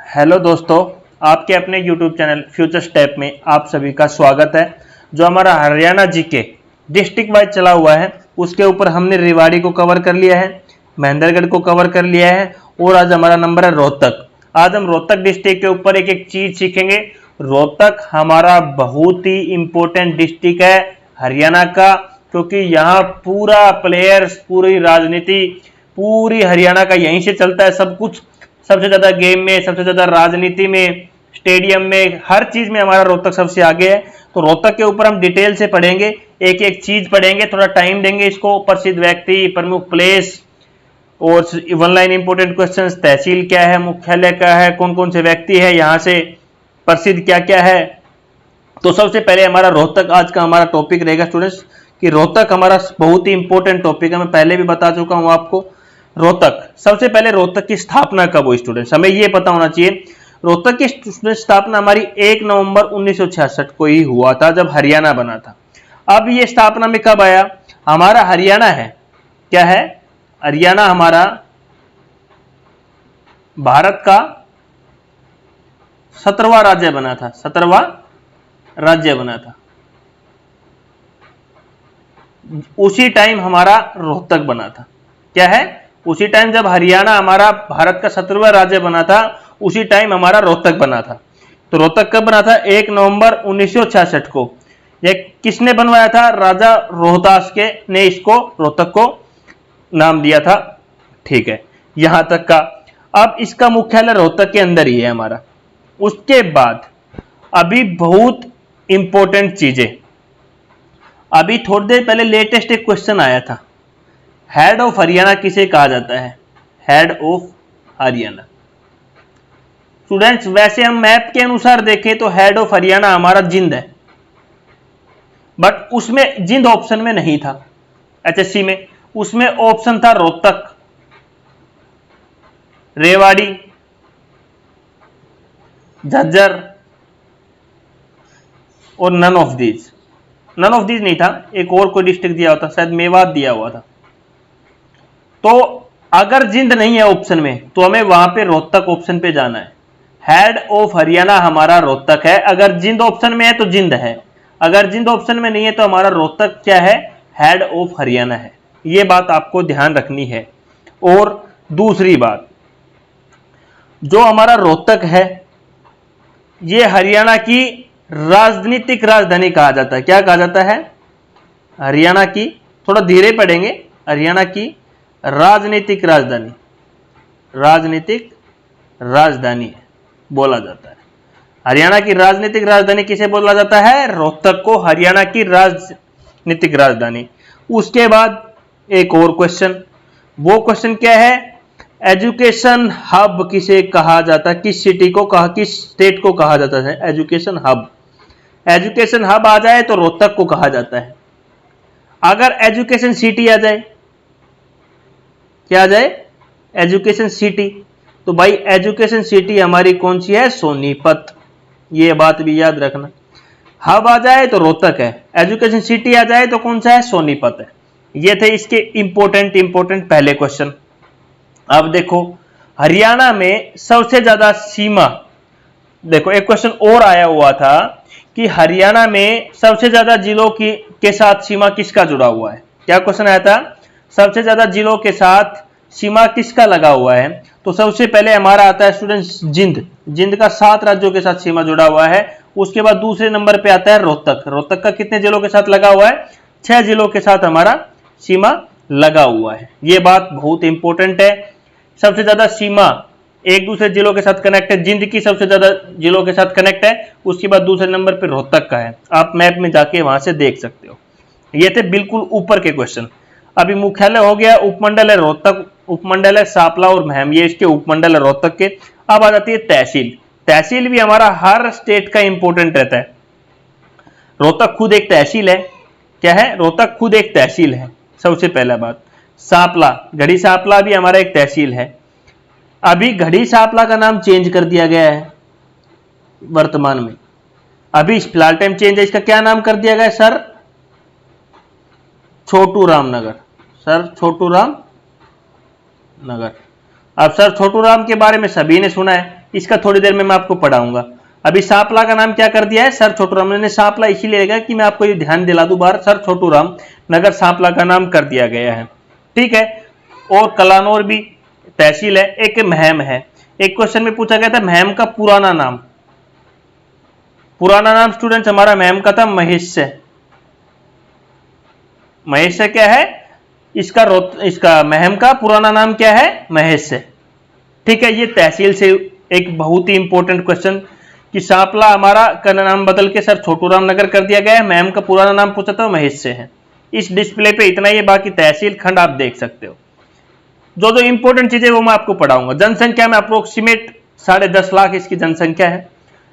Hello दोस्तों, आपके अपने YouTube चैनल फ्यूचर स्टेप में आप सभी का स्वागत है। जो हमारा हरियाणा जीके डिस्ट्रिक्ट वाइज चला हुआ है उसके ऊपर हमने रेवाड़ी को कवर कर लिया है, महेंद्रगढ़ को कवर कर लिया है और आज हमारा नंबर है रोहतक। आज हम रोहतक डिस्ट्रिक्ट के ऊपर एक एक चीज सीखेंगे। रोहतक हमारा बहुत ही इंपॉर्टेंट डिस्ट्रिक्ट है हरियाणा का, क्योंकि यहाँ पूरा प्लेयर्स, पूरी राजनीति, पूरी हरियाणा का यहीं से चलता है सब कुछ। सबसे ज्यादा गेम में, सबसे ज्यादा राजनीति में, स्टेडियम में, हर चीज में हमारा रोहतक सबसे आगे है। तो रोहतक के ऊपर हम डिटेल से पढ़ेंगे, एक एक चीज पढ़ेंगे, थोड़ा टाइम देंगे इसको। प्रसिद्ध व्यक्ति, प्रमुख प्लेस और वन लाइन इंपोर्टेंट क्वेश्चंस, तहसील क्या है, मुख्यालय क्या है, कौन कौन से व्यक्ति है यहाँ से, प्रसिद्ध क्या क्या है। तो सबसे पहले हमारा रोहतक आज का हमारा टॉपिक रहेगा स्टूडेंट्स, कि रोहतक हमारा बहुत ही इंपॉर्टेंट टॉपिक है। मैं पहले भी बता चुका हूं आपको। रोहतक, सबसे पहले रोहतक की स्थापना कब हुई स्टूडेंट्स, हमें यह पता होना चाहिए। रोहतक की स्थापना हमारी 1 नवंबर 1966 को ही हुआ था, जब हरियाणा बना था। अब ये स्थापना में कब आया, हमारा हरियाणा है, क्या है, हरियाणा हमारा भारत का 17वां राज्य बना था, 17वां राज्य बना था। उसी टाइम हमारा रोहतक बना था, क्या है, उसी टाइम जब हरियाणा हमारा भारत का 17वां राज्य बना था, उसी टाइम हमारा रोहतक बना था। तो रोहतक कब बना था, 1 नवंबर 1966 को। ये किसने बनवाया था, राजा रोहतास के ने इसको, रोहतक को नाम दिया था। ठीक है, यहां तक का। अब इसका मुख्यालय रोहतक के अंदर ही है हमारा। उसके बाद अभी बहुत इंपॉर्टेंट चीजें, अभी थोड़ी देर पहले लेटेस्ट एक क्वेश्चन आया था, हेड ऑफ हरियाणा किसे कहा जाता है, हेड ऑफ हरियाणा। स्टूडेंट्स वैसे हम मैप के अनुसार देखें तो हेड ऑफ हरियाणा हमारा जिंद है, बट उसमें जिंद ऑप्शन में नहीं था एचएससी में, उसमें ऑप्शन था रोहतक, रेवाड़ी, झज्जर और नन ऑफ दीज नहीं था। एक और कोई डिस्ट्रिक्ट दिया हुआ था, शायद मेवात दिया हुआ था। तो अगर जिंद नहीं है ऑप्शन में तो हमें वहां पे रोहतक ऑप्शन पे जाना है। हेड ऑफ हरियाणा हमारा रोहतक है। अगर जिंद ऑप्शन में है तो जिंद है, अगर जिंद ऑप्शन में नहीं है तो हमारा रोहतक क्या है, हेड ऑफ हरियाणा है। यह बात आपको ध्यान रखनी है। और दूसरी बात, जो हमारा रोहतक है यह हरियाणा की राजनीतिक राजधानी कहा जाता है। क्या कहा जाता है, हरियाणा की, थोड़ा धीरे पढ़ेंगे, हरियाणा की राजनीतिक राजधानी, राजनीतिक राजधानी बोला जाता है। हरियाणा की राजनीतिक राजधानी किसे बोला जाता है, रोहतक को हरियाणा की राजनीतिक राजधानी। उसके बाद एक और क्वेश्चन, वो क्वेश्चन क्या है, एजुकेशन हब किसे कहा जाता है, किस सिटी को कहा, किस स्टेट को कहा जाता है एजुकेशन हब। एजुकेशन हब आ जाए तो रोहतक को कहा जाता है। अगर एजुकेशन सिटी आ जाए, क्या आ जाए, एजुकेशन सिटी, तो भाई एजुकेशन सिटी हमारी कौन सी है, सोनीपत। ये बात भी याद रखना। हब आ जाए तो रोहतक है, एजुकेशन सिटी आ जाए तो कौन सा है, सोनीपत है। ये थे इसके इंपॉर्टेंट पहले क्वेश्चन। अब देखो हरियाणा में सबसे ज्यादा सीमा, देखो एक क्वेश्चन और आया हुआ था कि हरियाणा में सबसे ज्यादा जिलों की के साथ सीमा किसका जुड़ा हुआ है। क्या क्वेश्चन आया था, सबसे ज्यादा जिलों के साथ सीमा किसका लगा हुआ है। तो सबसे पहले हमारा आता है स्टूडेंट्स जिंद, जिंद का 7 राज्यों के साथ सीमा जुड़ा हुआ है। उसके बाद दूसरे नंबर पे आता है रोहतक, रोहतक का कितने जिलों के साथ लगा हुआ है, 6 जिलों के साथ हमारा सीमा लगा हुआ है। यह बात बहुत इंपॉर्टेंट है। सबसे ज्यादा सीमा एक दूसरे जिलों के साथ कनेक्ट है, जिंद की सबसे ज्यादा जिलों के साथ कनेक्ट है। उसके बाद दूसरे नंबर पे रोहतक का है, आप मैप में जाके वहां से देख सकते हो। ये थे बिल्कुल ऊपर के क्वेश्चन। अभी मुख्यालय हो गया, उपमंडल है रोहतक, उपमंडल है सापला और महम, ये इसके उपमंडल है रोहतक के। अब आ जाती है तहसील। तहसील भी हमारा हर स्टेट का इंपॉर्टेंट रहता है। रोहतक खुद एक तहसील है, क्या है, रोहतक खुद एक तहसील है। सबसे पहला बात, सापला, घड़ी सापला भी हमारा एक तहसील है। अभी घड़ी सापला का नाम चेंज कर दिया गया है वर्तमान में, अभी फिलहाल टाइम चेंज है, इसका क्या नाम कर दिया गया है सर, छोटू राम नगर, सर छोटू राम नगर। अब सर छोटू राम के बारे में सभी ने सुना है, इसका थोड़ी देर में मैं आपको पढ़ाऊंगा। अभी सांपला का नाम क्या कर दिया है, सर छोटू राम। मैंने सांपला इसीलिए लगा कि मैं आपको ये ध्यान दिला दूं बार, सर छोटू राम नगर सांपला का नाम कर दिया गया है, ठीक है। और कलानौर भी तहसील है। एक महम है, एक क्वेश्चन में पूछा गया था महम का पुराना नाम। पुराना नाम स्टूडेंट्स हमारा महम का था महेश। महेश क्या है, इसका महम का पुराना नाम क्या है, महेश, ठीक है। ये तहसील से एक बहुत ही इंपॉर्टेंट क्वेश्चन कि सांपला हमारा का नाम बदल के सर छोटूराम नगर कर दिया गया है, महम का पुराना नाम पूछा था महेश से है। इस डिस्प्ले पे इतना ही, बाकी तहसील खंड आप देख सकते हो। जो जो इंपॉर्टेंट चीजें वो मैं आपको पढ़ाऊंगा। जनसंख्या में अप्रोक्सीमेट 10.5 लाख इसकी जनसंख्या है।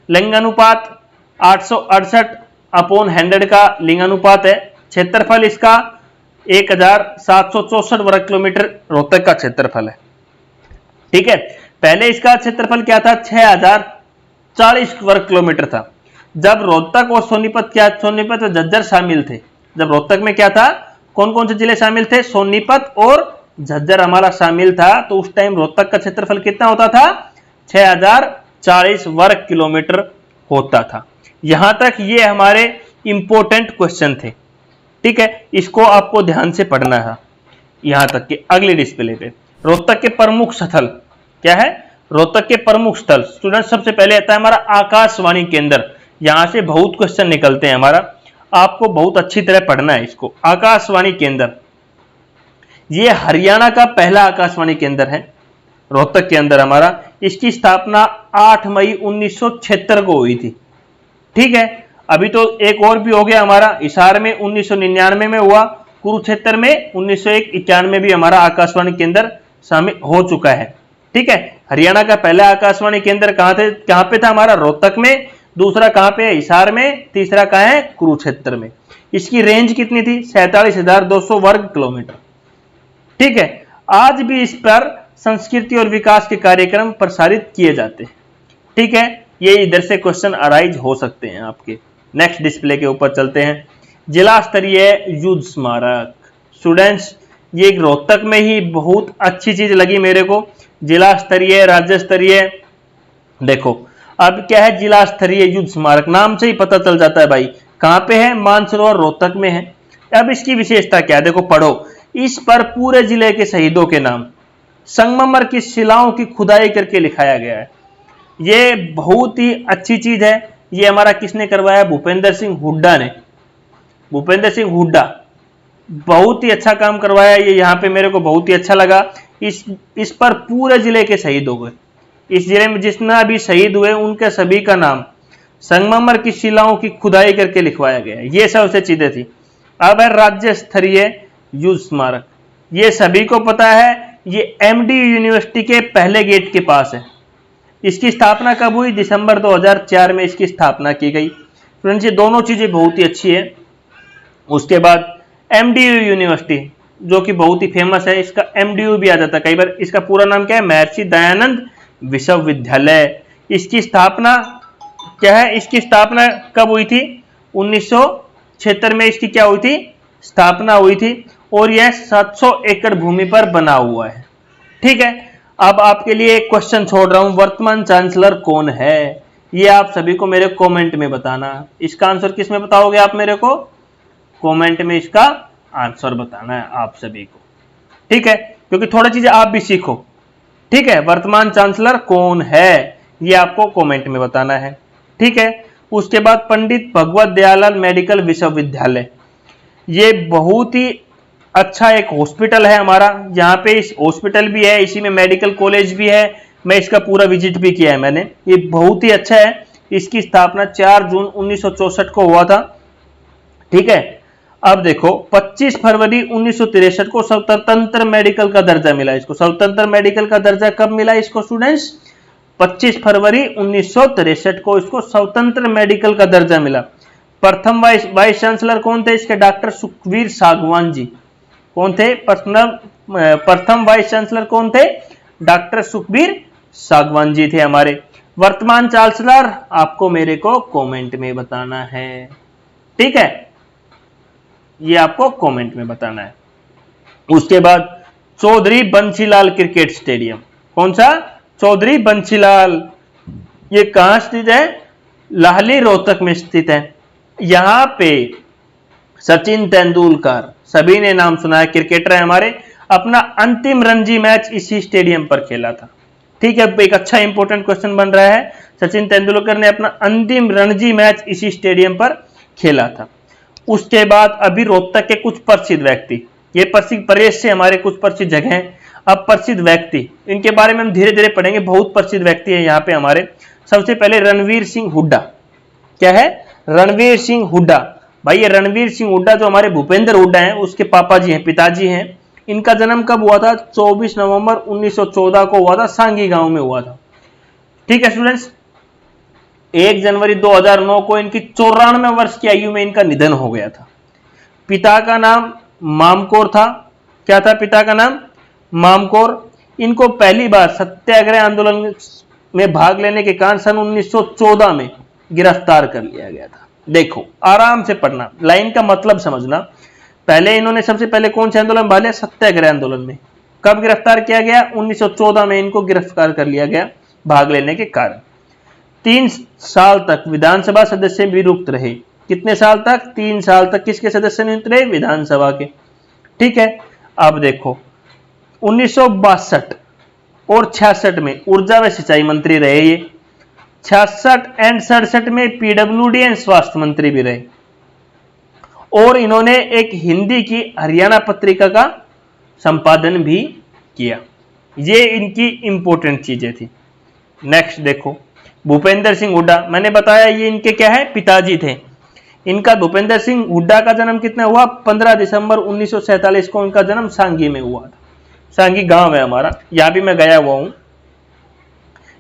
लिंगानुपात 868/100 का लिंगानुपात है। क्षेत्रफल इसका 1764 वर्ग किलोमीटर रोहतक का क्षेत्रफल है, ठीक है। पहले इसका क्षेत्रफल क्या था, 6040 वर्ग किलोमीटर था। जब रोहतक और सोनीपत और झज्जर शामिल थे, जब रोहतक में क्या था, कौन कौन से जिले शामिल थे, सोनीपत और झज्जर हमारा शामिल था, तो उस टाइम रोहतक का क्षेत्रफल कितना होता था, 6040 वर्ग किलोमीटर होता था। यहां तक ये हमारे इंपॉर्टेंट क्वेश्चन थे, ठीक है। इसको आपको ध्यान से पढ़ना है। यहां तक कि अगले डिस्प्ले पे रोहतक के प्रमुख स्थल क्या है, रोहतक के प्रमुख स्थल स्टूडेंट सबसे पहले आता है हमारा आकाशवाणी केंद्र। यहां से बहुत क्वेश्चन निकलते हैं हमारा, आपको बहुत अच्छी तरह पढ़ना है इसको। आकाशवाणी केंद्र, ये हरियाणा का पहला आकाशवाणी केंद्र है रोहतक के अंदर हमारा। इसकी स्थापना 8 मई 1976 को हुई थी, ठीक है। अभी तो एक और भी हो गया हमारा, हिसार में 1999 में हुआ, कुरुक्षेत्र में 1991 में भी हमारा आकाशवाणी केंद्र शामिल हो चुका है, ठीक है। हरियाणा का पहला आकाशवाणी केंद्र कहां पे था हमारा, रोहतक में। दूसरा कहां पे है, हिसार में। तीसरा कहां है, कुरुक्षेत्र में। इसकी रेंज कितनी थी, 47,200 वर्ग किलोमीटर, ठीक है। आज भी इस पर संस्कृति और विकास के कार्यक्रम प्रसारित किए जाते हैं, ठीक है। ये इधर से क्वेश्चन अराइज हो सकते हैं आपके। नेक्स्ट डिस्प्ले के ऊपर चलते हैं। जिला स्तरीय युद्ध स्मारक स्टूडेंट्स, ये रोहतक में ही बहुत अच्छी चीज लगी मेरे को। जिला स्तरीय, राज्य स्तरीय, देखो अब क्या है, जिला स्तरीय युद्ध स्मारक, नाम से ही पता चल जाता है भाई कहां पे है, मानसरोवर रोहतक में है। अब इसकी विशेषता क्या है, देखो पढ़ो। इस पर पूरे जिले के शहीदों के नाम संगमरमर की शिलाओं की खुदाई करके लिखाया गया है। ये बहुत ही अच्छी चीज है। ये हमारा किसने करवाया, भूपेंद्र सिंह हुड्डा ने। भूपेंद्र सिंह हुड्डा बहुत ही अच्छा काम करवाया ये, यहाँ पे मेरे को बहुत ही अच्छा लगा। इस पर पूरे जिले के शहीद हो गए। इस जिले में जितना भी शहीद हुए उनके सभी का नाम संगमरमर की शिलाओं की खुदाई करके लिखवाया गया है। ये सबसे चीजें थी। अब है राज्य स्तरीय युद्ध स्मारक, ये सभी को पता है, ये एमडी यूनिवर्सिटी के पहले गेट के पास है। इसकी स्थापना कब हुई, दिसंबर 2004 में इसकी स्थापना की गई। फ्रेंड्स ये दोनों चीजें बहुत ही अच्छी है। उसके बाद एमडीयू यूनिवर्सिटी जो कि बहुत ही फेमस है, इसका एमडीयू भी आ जाता है कई बार। इसका पूरा नाम क्या है, महर्षि दयानंद विश्वविद्यालय। इसकी स्थापना क्या है, इसकी स्थापना कब हुई थी, 1976 में इसकी क्या हुई थी, स्थापना हुई थी। और यह 700 एकड़ भूमि पर बना हुआ है, ठीक है। अब आपके लिए एक क्वेश्चन छोड़ रहा हूं, वर्तमान चांसलर कौन है, ये आप सभी को मेरे कमेंट में बताना। इसका आंसर किस में बताओगे आप मेरे को, कमेंट में इसका आंसर बताना है आप सभी को, ठीक है। क्योंकि थोड़ी चीजें आप भी सीखो, ठीक है। वर्तमान चांसलर कौन है ये आपको कमेंट में बताना है, ठीक है। उसके बाद पंडित भगवत दयालाल मेडिकल विश्वविद्यालय, ये बहुत ही अच्छा एक हॉस्पिटल है हमारा। यहाँ पे इस हॉस्पिटल भी है, इसी में मेडिकल कॉलेज भी है। मैं इसका पूरा विजिट भी किया है मैंने, ये बहुत ही अच्छा है। इसकी स्थापना 4 जून 1964 को हुआ था, ठीक है। अब देखो 25 फरवरी 1963 को स्वतंत्र मेडिकल का दर्जा मिला इसको। स्वतंत्र मेडिकल का दर्जा कब मिला इसको स्टूडेंट्स, 25 फरवरी 1963 को इसको स्वतंत्र मेडिकल का दर्जा मिला। प्रथम वाइस चांसलर कौन थे इसके, डॉक्टर सुखवीर सागवान जी। कौन थे प्रथम वाइस चांसलर कौन थे, डॉक्टर सुखवीर सागवान जी थे हमारे। वर्तमान चांसलर आपको मेरे को कमेंट में बताना है, ठीक है। ये आपको कमेंट में बताना है। उसके बाद चौधरी बंसीलाल क्रिकेट स्टेडियम, कौन सा, चौधरी बंसीलाल ये कहां स्थित है? लाहली रोहतक में स्थित है। यहां पे सचिन तेंदुलकर, सभी ने नाम सुना है, क्रिकेटर है हमारे, अपना अंतिम रणजी मैच इसी स्टेडियम पर खेला था। ठीक है, एक अच्छा इंपॉर्टेंट क्वेश्चन बन रहा है। सचिन तेंदुलकर ने अपना अंतिम रणजी मैच इसी स्टेडियम पर खेला था। उसके बाद अभी रोहतक के कुछ प्रसिद्ध व्यक्ति, ये प्रसिद्ध प्रदेश से हमारे कुछ प्रसिद्ध जगह हैं, अब प्रसिद्ध व्यक्ति, इनके बारे में हम धीरे धीरे पढ़ेंगे। बहुत प्रसिद्ध व्यक्ति है यहाँ पे हमारे। सबसे पहले रणवीर सिंह हुड्डा। क्या है? रणवीर सिंह हुड्डा। भाई ये रणवीर सिंह हुड्डा जो हमारे भूपेंद्र हुड्डा हैं उसके पापा जी हैं, पिताजी हैं। इनका जन्म कब हुआ था? 24 नवंबर 1914 को हुआ था, सांगी गांव में हुआ था। ठीक है स्टूडेंट्स, 1 जनवरी 2009 को इनकी 94 वर्ष की आयु में इनका निधन हो गया था। पिता का नाम मामकोर था। क्या था पिता का नाम? मामकोर। इनको पहली बार सत्याग्रह आंदोलन में भाग लेने के कारण सन 1914 में गिरफ्तार कर लिया गया था। देखो आराम से पढ़ना, लाइन का मतलब समझना। पहले इन्होंने सबसे पहले कौन से आंदोलन भाग लिया? सत्याग्रह आंदोलन में। कब गिरफ्तार किया गया? 1914 में इनको गिरफ्तार कर लिया गया भाग लेने के कारण। 3 साल तक विधानसभा सदस्य नियुक्त रहे। कितने साल तक? 3 साल तक किसके सदस्य नियुक्त रहे? विधानसभा के। ठीक है, अब देखो 1962 और 66 में ऊर्जा व सिंचाई मंत्री रहे ये। 66 एंड 67 में पीडब्ल्यूडी एंड स्वास्थ्य मंत्री भी रहे। और इन्होंने एक हिंदी की हरियाणा पत्रिका का संपादन भी किया। ये इनकी इंपॉर्टेंट चीजें थी। नेक्स्ट देखो भूपेंद्र सिंह हुड्डा, मैंने बताया ये इनके क्या है? पिताजी थे। इनका भूपेंद्र सिंह हुड्डा का जन्म कितना हुआ? 15 दिसंबर 1947 को इनका जन्म सांगी में हुआ था। सांगी गांव है हमारा, यहां भी मैं गया हुआ हूं।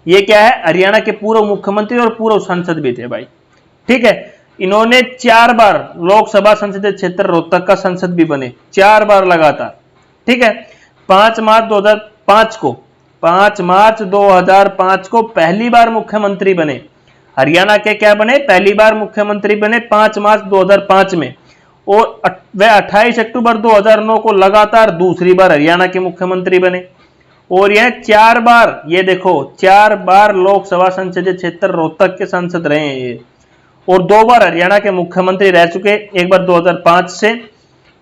ये क्या है? हरियाणा के पूर्व मुख्यमंत्री और पूर्व सांसद भी थे भाई। ठीक है, इन्होंने 4 बार लोकसभा संसदीय क्षेत्र रोहतक का सांसद भी बने, 4 बार लगातार। ठीक है, 5 मार्च 2005 को पहली बार मुख्यमंत्री बने। हरियाणा के क्या बने? पहली बार मुख्यमंत्री बने 5 मार्च 2005 में। और वह 28 अक्टूबर 2009 को लगातार दूसरी बार हरियाणा के मुख्यमंत्री बने। और यह 4 बार, ये देखो 4 बार लोकसभा संसदीय क्षेत्र रोहतक के सांसद रहे हैं ये। और 2 बार हरियाणा के मुख्यमंत्री रह चुके, एक बार 2005 से,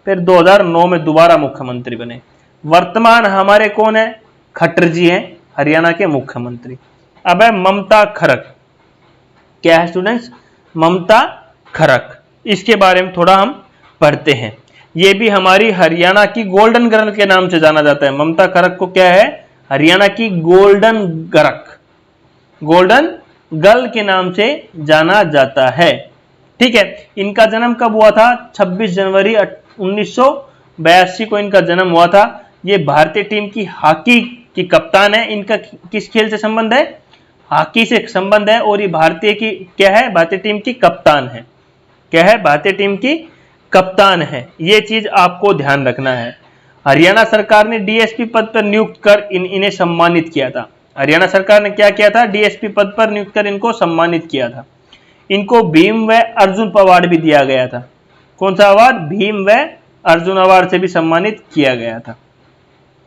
फिर 2009 में दोबारा मुख्यमंत्री बने। वर्तमान हमारे कौन है? खट्टर जी हैं हरियाणा के मुख्यमंत्री। अब है ममता खरक। क्या है स्टूडेंट्स? ममता खरक। इसके बारे में थोड़ा हम पढ़ते हैं। ये भी हमारी हरियाणा की गोल्डन गर्ल के नाम से जाना जाता है। ममता खरक को क्या है? हरियाणा की गोल्डन गर्ल के नाम से जाना जाता है। ठीक है, इनका जन्म कब हुआ था? 26 जनवरी 1982 को इनका जन्म हुआ था। ये भारतीय टीम की हॉकी की कप्तान है। इनका किस खेल से संबंध है? हॉकी से संबंध है। और ये भारतीय की क्या है? भारतीय टीम की कप्तान है। क्या है? भारतीय टीम की कप्तान है। ये चीज आपको ध्यान रखना है। हरियाणा सरकार ने डीएसपी पद पर नियुक्त कर इन्हें सम्मानित किया था। हरियाणा सरकार ने क्या किया था? डीएसपी पद पर नियुक्त कर इनको सम्मानित किया था। इनको भीम व अर्जुन अवार्ड भी दिया गया था। कौन सा अवार्ड? भीम व अर्जुन अवार्ड से भी सम्मानित किया गया था।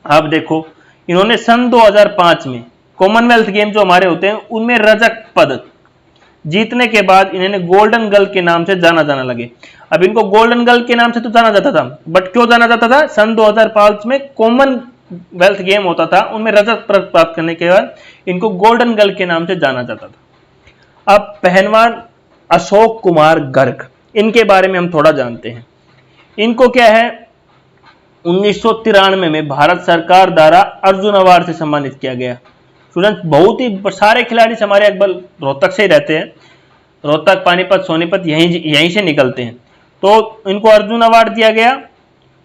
अब देखो इन्होंने सन 2005 में कॉमनवेल्थ गेम जो हमारे होते हैं उनमें रजत पदक जीतने के बाद इन्होंने गोल्डन गर्ल के नाम से जाना जाने लगे। अब इनको गोल्डन गर्ल के नाम से तो जाना जाता था, बट क्यों जाना जाता था? सन 2005 में कॉमनवेल्थ गेम होता था, उनमें रजत पदक प्राप्त करने के बाद इनको गोल्डन गर्ल के नाम से जाना जाता था। अब पहलवान अशोक कुमार गर्ग, इनके बारे में हम थोड़ा जानते हैं। इनको क्या है? 1993 में भारत सरकार द्वारा अर्जुन अवार्ड से सम्मानित किया गया। स्टूडेंट्स बहुत ही सारे खिलाड़ी हमारे अकबर रोहतक से ही रहते हैं। रोहतक, पानीपत, सोनीपत यहीं से निकलते हैं। तो इनको अर्जुन अवार्ड दिया गया।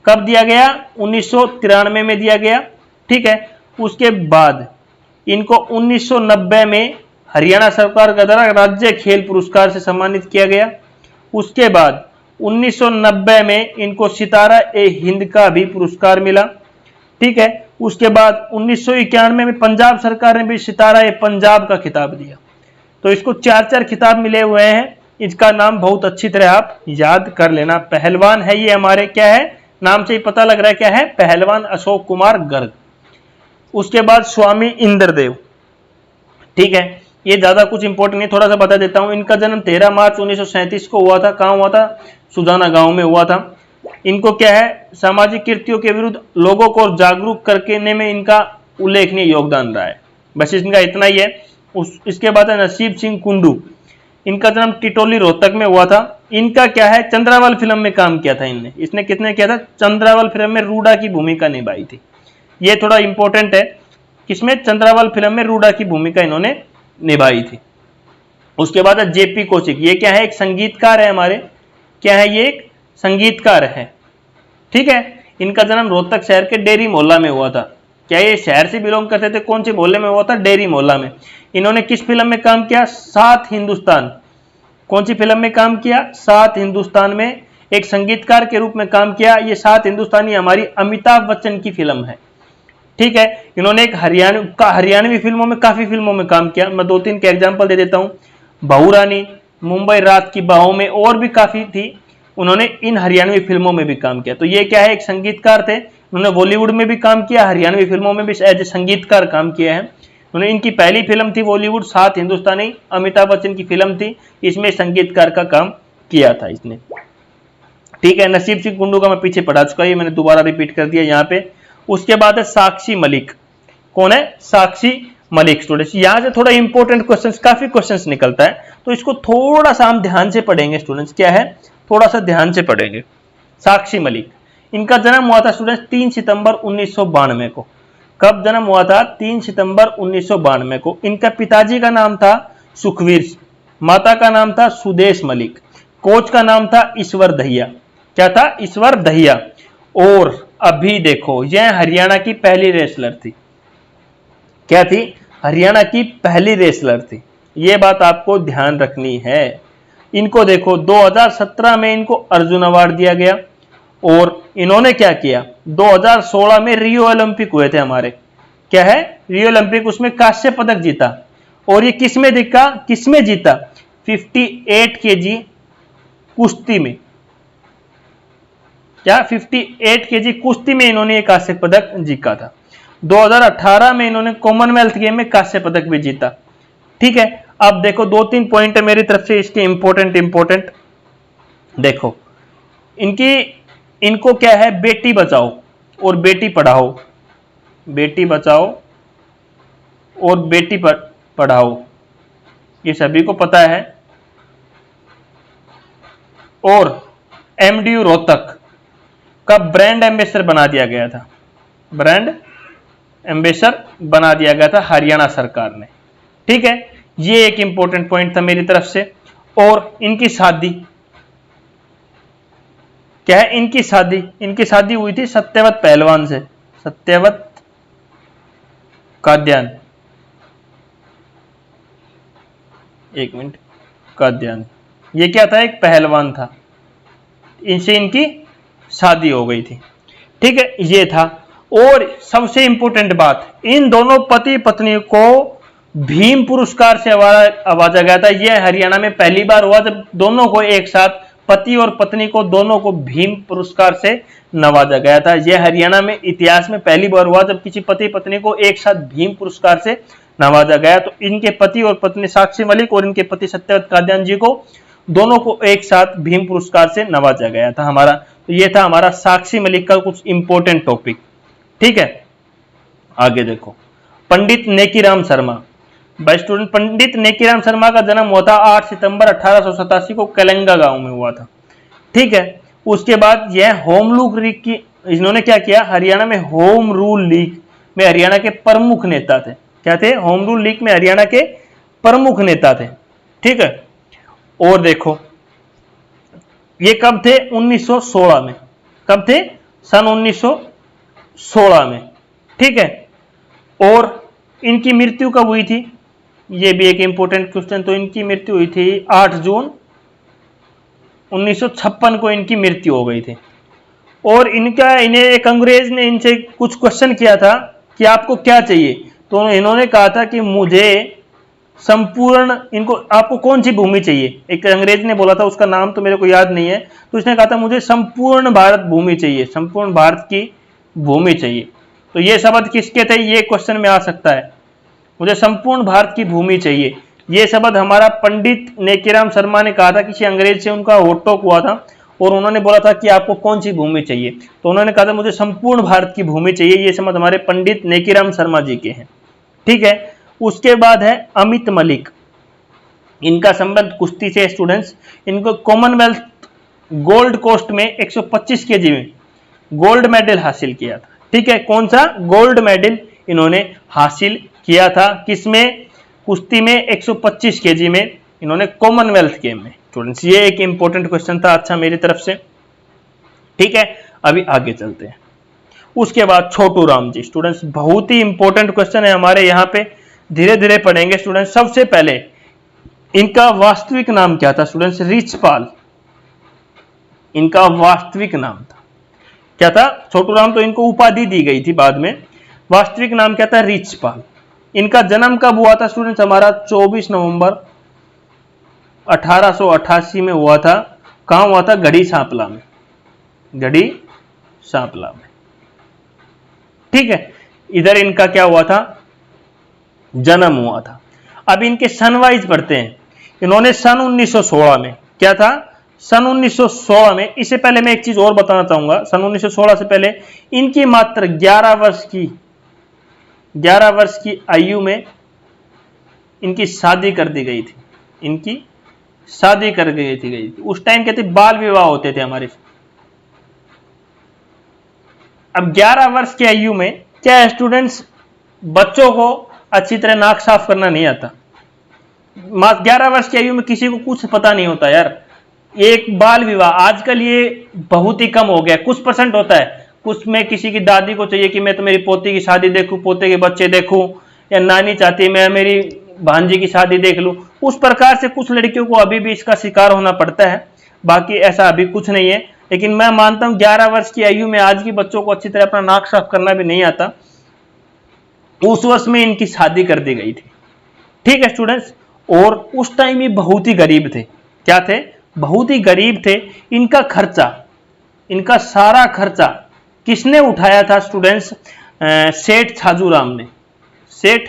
कब दिया गया? 1993 में दिया गया। ठीक है, उसके बाद इनको 1990 में हरियाणा सरकार के द्वारा राज्य खेल पुरस्कार से सम्मानित किया गया। उसके बाद 1990 में इनको सितारा ए हिंद का भी पुरस्कार मिला। ठीक है, उसके बाद 1991 में पंजाब सरकार ने भी सितारा ए पंजाब का खिताब दिया। तो इसको 4 खिताब मिले हुए हैं। इसका नाम बहुत अच्छी तरह आप याद कर लेना। पहलवान है ये हमारे, क्या है? नाम से ही पता लग रहा है क्या है? पहलवान अशोक कुमार गर्ग। उसके बाद स्वामी इंद्रदेव। ठीक है, ये ज्यादा कुछ इंपॉर्टेंट नहीं, थोड़ा सा बता देता हूं। इनका जन्म 13 मार्च 1937 को हुआ था। कहां हुआ था? सुजाना गांव में हुआ था। इनको क्या है, सामाजिक कृत्यों के विरुद्ध लोगों को जागरूक करने में इनका उल्लेखनीय योगदान रहा है। बस इनका इतना ही है। इसके बाद है नसीब सिंह कुंडू। इनका जन्म टिटोली रोहतक में हुआ था। इनका क्या है, चंद्रावल फिल्म में काम किया था इनने। इसने कितने किया था? चंद्रावल फिल्म में रूडा की भूमिका निभाई थी। ये थोड़ा इंपॉर्टेंट है। किसमें? चंद्रावल फिल्म में रूडा की भूमिका इन्होंने निभाई थी। उसके बाद जेपी कौशिक। ये क्या है? एक संगीतकार है हमारे। क्या है ये? एक संगीतकार है। ठीक है। इनका जन्म रोहतक शहर के डेरी मोहल्ला में हुआ था। क्या ये शहर से बिलोंग करते थे? कौन से मोहल्ले में हुआ था? डेरी मोहल्ला में। इन्होंने किस फिल्म में काम किया? सात हिंदुस्तान। कौन सी फिल्म में काम किया? सात हिंदुस्तान में एक संगीतकार के रूप में काम किया। ये सात हिंदुस्तानी हमारी अमिताभ बच्चन की फिल्म है। ठीक है। इन्होंने एक हरियाणवी फिल्मों में, काफी फिल्मों में काम किया। मैं 2-3 के एग्जाम्पल दे देता हूं। बहू रानी, मुंबई रात की बाहों में, और भी काफी थी। उन्होंने इन हरियाणवी फिल्मों में भी काम किया। तो ये क्या है? एक संगीतकार थे। उन्होंने बॉलीवुड में भी काम किया, हरियाणवी फिल्मों में भी एज ए संगीतकार काम किया है। उन्होंने, इनकी पहली फिल्म थी बॉलीवुड सात हिंदुस्तानी, अमिताभ बच्चन की फिल्म थी। इसमें संगीतकार का काम किया था इसने। ठीक है। नसीब सिंह कुंडू का मैं पीछे पढ़ा चुका, ये मैंने दोबारा रिपीट कर दिया यहाँ पे। उसके बाद है साक्षी मलिक। कौन है? साक्षी मलिक। स्टूडेंट्स, यहां से थोड़ा इंपॉर्टेंट क्वेश्चंस, काफी क्वेश्चंस निकलता है, तो इसको थोड़ा सा हम ध्यान से पढ़ेंगे स्टूडेंट्स। क्या है? थोड़ा सा ध्यान से पढ़ेंगे। साक्षी मलिक, इनका जन्म हुआ था स्टूडेंट्स 3 सितंबर 1992 को। कब जन्म हुआ था? 3 सितंबर 1992 को। इनका पिताजी का नाम था सुखवीर, माता का नाम था सुदेश मलिक, कोच का नाम था ईश्वर दहिया। क्या था? ईश्वर दहिया। और अभी देखो, यह हरियाणा की पहली रेसलर थी। क्या थी? हरियाणा की पहली रेसलर थी। यह बात आपको ध्यान रखनी है। इनको देखो, 2017 में इनको अर्जुन अवार्ड दिया गया। और इन्होंने क्या किया? 2016 में रियो ओलंपिक हुए थे हमारे। क्या है? रियो ओलंपिक, उसमें कांस्य पदक जीता। और ये किसमें दिखा? किसमें जीता? 58 केजी कुश्ती में। क्या? 58 केजी कुश्ती में इन्होंने एक कांस्य पदक जीता था। 2018 में इन्होंने कॉमनवेल्थ गेम में कांस्य पदक भी जीता। ठीक है। अब देखो, 2-3 पॉइंट है मेरी तरफ से इसके इंपॉर्टेंट। देखो, इनको क्या है? बेटी बचाओ और बेटी पढ़ाओ, बेटी बचाओ और बेटी पढ़ाओ, ये सभी को पता है। और एमडीयू रोहतक का ब्रांड एम्बेसडर बना दिया गया था। ब्रांड एम्बेसडर बना दिया गया था हरियाणा सरकार ने। ठीक है। ये एक इंपॉर्टेंट पॉइंट था मेरी तरफ से। और इनकी शादी, क्या है? इनकी शादी हुई थी सत्यवत पहलवान से। सत्यवत काद्यान, एक मिनट, काद्यान, ये क्या था? एक पहलवान था। इनसे इनकी शादी हो गई थी। ठीक है। ये था। और सबसे इंपॉर्टेंट बात, इन दोनों पति पत्नी को भीम पुरस्कार से नवाजा गया था। यह हरियाणा में पहली बार हुआ जब दोनों को एक साथ, पति और पत्नी को दोनों को भीम पुरस्कार से नवाजा गया था। यह हरियाणा में इतिहास में पहली बार हुआ जब किसी पति पत्नी को एक साथ भीम पुरस्कार से नवाजा गया। तो इनके पति और पत्नी साक्षी मलिक और इनके पति सत्यवत काद्यान जी को, दोनों को एक साथ भीम पुरस्कार से नवाजा गया था हमारा। तो यह था हमारा साक्षी मलिक का कुछ इंपॉर्टेंट टॉपिक। ठीक है। आगे देखो, पंडित नेकीराम शर्मा। भाई स्टूडेंट, पंडित नेकीराम शर्मा का जन्म हुआ था 8 सितंबर 1887 को कलंगा गांव में हुआ था। ठीक है। उसके बाद यह होम रूल लीग की, इन्होंने क्या किया? हरियाणा में होम रूल लीग में हरियाणा के प्रमुख नेता थे। क्या थे? होम रूल लीग में हरियाणा के प्रमुख नेता थे। ठीक है। और देखो, ये कब थे? 1916 में। कब थे? सन 1916 में। ठीक है। और इनकी मृत्यु कब हुई थी? ये भी एक इंपॉर्टेंट क्वेश्चन। तो इनकी मृत्यु हुई थी 8 जून 1956 को इनकी मृत्यु हो गई थी। और इन्हें एक अंग्रेज ने इनसे कुछ क्वेश्चन किया था कि आपको क्या चाहिए? तो इन्होंने कहा था कि मुझे संपूर्ण, इनको आपको कौन सी भूमि चाहिए? एक अंग्रेज ने बोला था, उसका नाम तो मेरे को याद नहीं है। तो इसने कहा था मुझे संपूर्ण भारत भूमि चाहिए, संपूर्ण भारत की भूमि चाहिए। तो ये शब्द किसके थे? ये क्वेश्चन में आ सकता है। मुझे संपूर्ण भारत की भूमि चाहिए। ये शब्द हमारा पंडित नेकीराम शर्मा ने कहा था, किसी अंग्रेज से उनका होट टॉक हुआ था और उन्होंने बोला था कि आपको कौन सी भूमि चाहिए, तो उन्होंने कहा था मुझे संपूर्ण भारत की भूमि चाहिए। ये शब्द हमारे पंडित नेकीराम शर्मा जी के हैं। ठीक है, उसके बाद है अमित मलिक, इनका संबंध कुश्ती से स्टूडेंट्स। इनको कॉमनवेल्थ गोल्ड कोस्ट में 125 केजी में गोल्ड मेडल हासिल किया था। ठीक है, कौन सा गोल्ड मेडल इन्होंने हासिल किया था, किसमें, कुश्ती में 125 केजी में इन्होंने कॉमनवेल्थ गेम में। स्टूडेंट्स ये एक इंपॉर्टेंट क्वेश्चन था, अच्छा मेरी तरफ से। ठीक है, अभी आगे चलते हैं। उसके बाद छोटू राम जी, स्टूडेंट्स बहुत ही इंपॉर्टेंट क्वेश्चन है हमारे यहाँ पे, धीरे धीरे पढ़ेंगे स्टूडेंट्स। सबसे पहले इनका वास्तविक नाम क्या था स्टूडेंट्स, रिचपाल, इनका वास्तविक नाम था क्या था, छोटू राम तो इनको उपाधि दी गई थी बाद में, वास्तविक नाम क्या था, रिचपाल। इनका जन्म कब हुआ था स्टूडेंट्स, हमारा 24 नवंबर 1888 में हुआ था। कहां हुआ था, गढ़ी सांपला में, गढ़ी सांपला में। ठीक है, इधर इनका क्या हुआ था, जन्म हुआ था। अब इनके सन वाइज पढ़ते हैं। इन्होंने सन 1916 में, क्या था, सन 1916 में, इससे पहले मैं एक चीज और बताना चाहूंगा, सन 1916 से पहले इनकी मात्र 11 वर्ष की आयु में इनकी शादी कर दी गई थी, इनकी शादी कर गई थी। उस टाइम कहते बाल विवाह होते थे हमारे। अब 11 वर्ष की आयु में क्या स्टूडेंट्स, बच्चों को अच्छी तरह नाक साफ करना नहीं आता। 11 वर्ष की आयु में किसी को कुछ पता नहीं होता यार। एक बाल विवाह आजकल ये बहुत ही कम हो गया, कुछ परसेंट होता है। कुछ में किसी की दादी को चाहिए कि मैं तो मेरी पोती की शादी देखूं, पोते के बच्चे देखूं, या नानी चाहती है मैं मेरी भांजी की शादी देख लूं। उस प्रकार से कुछ लड़कियों को अभी भी इसका शिकार होना पड़ता है, बाकी ऐसा अभी कुछ नहीं है। लेकिन मैं मानता हूं 11 वर्ष की आयु में आज की बच्चों को अच्छी तरह अपना नाक साफ करना भी नहीं आता, उस वर्ष में इनकी शादी कर दी गई थी। ठीक है स्टूडेंट्स, और उस टाइम ये बहुत ही गरीब थे। क्या थे, बहुत ही गरीब थे। इनका खर्चा, इनका सारा खर्चा किसने उठाया था स्टूडेंट्स, सेठ छाजूराम ने, सेठ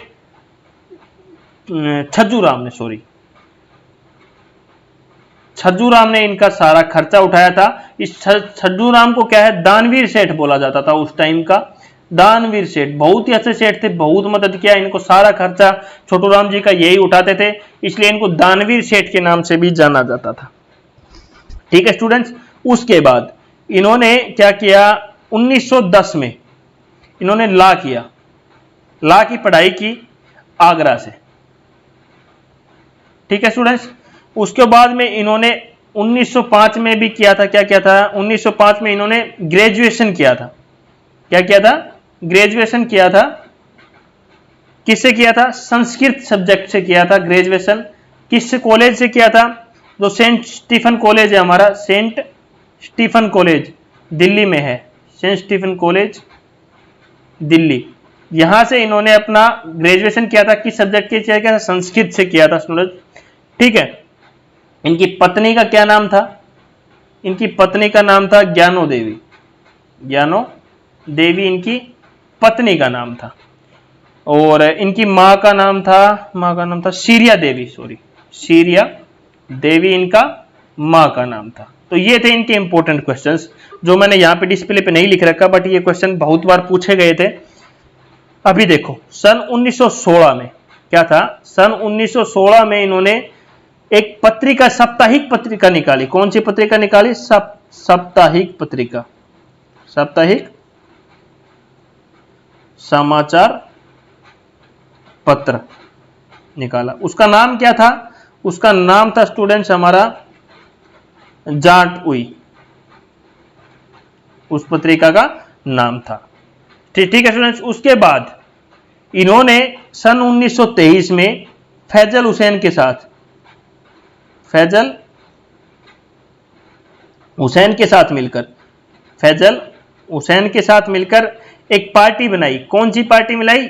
छज्जूराम ने, सॉरी छज्जूराम ने इनका सारा खर्चा उठाया था। इस छज्जूराम को क्या है, दानवीर सेठ बोला जाता था उस टाइम का, दानवीर सेठ। बहुत ही अच्छे सेठ थे, बहुत मदद किया, इनको सारा खर्चा छोटू राम जी का यही उठाते थे, इसलिए इनको दानवीर सेठ के नाम से भी जाना जाता था। ठीक है स्टूडेंट्स, उसके बाद इन्होंने क्या किया, 1910 में इन्होंने लॉ किया, लॉ की पढ़ाई की आगरा से। ठीक है स्टूडेंट्स, उसके बाद में इन्होंने 1905 में भी किया था, क्या किया था, 1905 में इन्होंने ग्रेजुएशन किया था। क्या किया था, ग्रेजुएशन किया था। किससे किया था, संस्कृत सब्जेक्ट से किया था ग्रेजुएशन। किस कॉलेज से किया था, जो सेंट स्टीफन कॉलेज है हमारा, सेंट स्टीफन कॉलेज दिल्ली में है, सेंट स्टीफन कॉलेज दिल्ली, यहां से इन्होंने अपना ग्रेजुएशन किया था। किस सब्जेक्ट के किया था, संस्कृत से किया था स्टूडेंट। ठीक है, इनकी पत्नी का क्या नाम था, इनकी पत्नी का नाम था ज्ञानो देवी, ज्ञानो देवी इनकी पत्नी का नाम था। और इनकी मां का नाम था सीरिया देवी, सॉरी सीरिया देवी इनका मां का नाम था। तो ये थे इनके इंपॉर्टेंट क्वेश्चंस, जो मैंने यहां पे डिस्प्ले पे नहीं लिख रखा, बट ये क्वेश्चन बहुत बार पूछे गए थे। अभी देखो, सन 1916 में क्या था, सन 1916 में इन्होंने एक पत्रिका, साप्ताहिक पत्रिका निकाली। कौन सी पत्रिका निकाली, साप्ताहिक पत्रिका, साप्ताहिक समाचार पत्र निकाला। उसका नाम क्या था, उसका नाम था स्टूडेंट्स हमारा जाट उई, उस पत्रिका का नाम था। ठीक है स्टूडेंट्स, उसके बाद इन्होंने सन 1923 में फैजल हुसैन के साथ, फैजल हुसैन के साथ मिलकर, फैजल हुसैन के साथ मिलकर एक पार्टी बनाई। कौन सी पार्टी बनाई,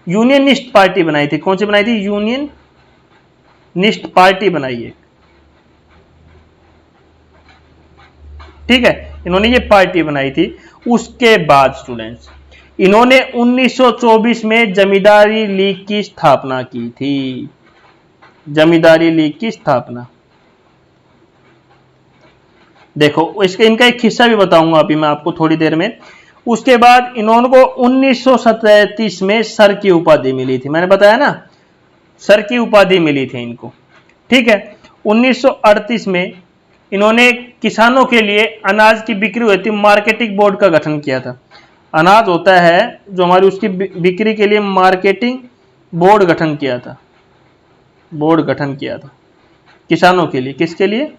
यूनियनिस्ट पार्टी बनाई थी। कौन सी बनाई थी, यूनियनिस्ट पार्टी बनाई है। ठीक है, इन्होंने ये पार्टी बनाई थी। उसके बाद स्टूडेंट्स इन्होंने 1924 में जमींदारी लीग की स्थापना की थी। जमींदारी लीग की स्थापना। देखो इसके इनका एक किस्सा भी बताऊंगा अभी मैं आपको थोड़ी देर में। उसके बाद इन्होंने को 1937 में सर की उपाधि मिली थी, मैंने बताया ना, सर की उपाधि मिली थी इनको। ठीक है, 1938 में इन्होंने किसानों के लिए अनाज की बिक्री हुई थी, मार्केटिंग बोर्ड का गठन किया था। अनाज होता है जो हमारी, उसकी बिक्री के लिए मार्केटिंग बोर्ड गठन किया था, बोर्ड गठन किया था किसानों के लिए। किसके लिए?